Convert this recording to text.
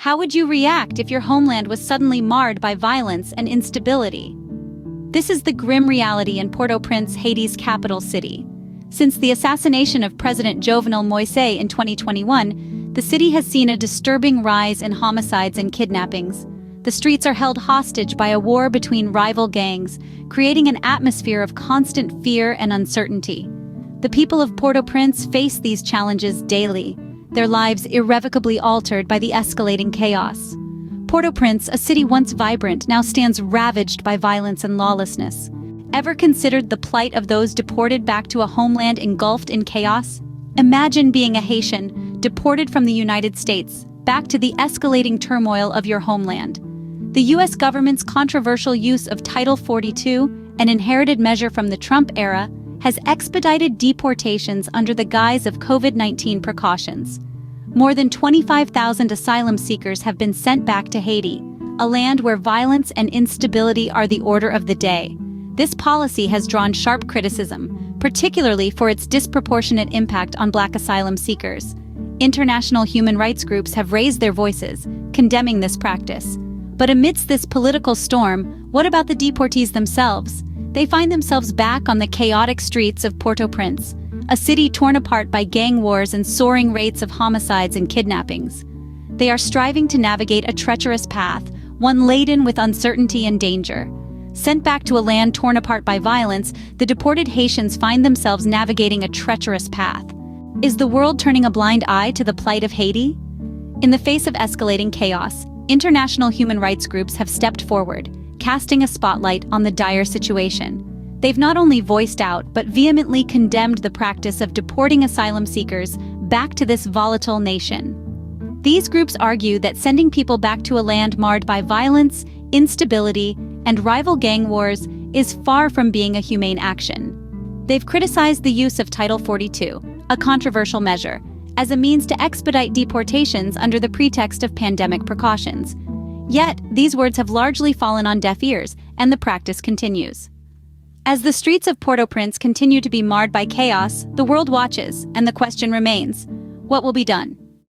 How would you react if your homeland was suddenly marred by violence and instability? This is the grim reality in Port-au-Prince, Haiti's capital city. Since the assassination of President Jovenel Moise in 2021, the city has seen a disturbing rise in homicides and kidnappings. The streets are held hostage by a war between rival gangs, creating an atmosphere of constant fear and uncertainty. The people of Port-au-Prince face these challenges daily, their lives irrevocably altered by the escalating chaos. Port-au-Prince, a city once vibrant, now stands ravaged by violence and lawlessness. Ever considered the plight of those deported back to a homeland engulfed in chaos? Imagine being a Haitian, deported from the United States, back to the escalating turmoil of your homeland. The U.S. government's controversial use of Title 42, an inherited measure from the Trump era, has expedited deportations under the guise of COVID-19 precautions. More than 25,000 asylum seekers have been sent back to Haiti, a land where violence and instability are the order of the day. This policy has drawn sharp criticism, particularly for its disproportionate impact on Black asylum seekers. International human rights groups have raised their voices, condemning this practice. But amidst this political storm, what about the deportees themselves? They find themselves back on the chaotic streets of Port-au-Prince, a city torn apart by gang wars and soaring rates of homicides and kidnappings. They are striving to navigate a treacherous path, one laden with uncertainty and danger. Sent back to a land torn apart by violence, the deported Haitians find themselves navigating a treacherous path. Is the world turning a blind eye to the plight of Haiti? In the face of escalating chaos, international human rights groups have stepped forward, casting a spotlight on the dire situation. They've not only voiced out, but vehemently condemned the practice of deporting asylum seekers back to this volatile nation. These groups argue that sending people back to a land marred by violence, instability, and rival gang wars is far from being a humane action. They've criticized the use of Title 42, a controversial measure, as a means to expedite deportations under the pretext of pandemic precautions. Yet, these words have largely fallen on deaf ears, and the practice continues. As the streets of Port-au-Prince continue to be marred by chaos, the world watches, and the question remains: what will be done?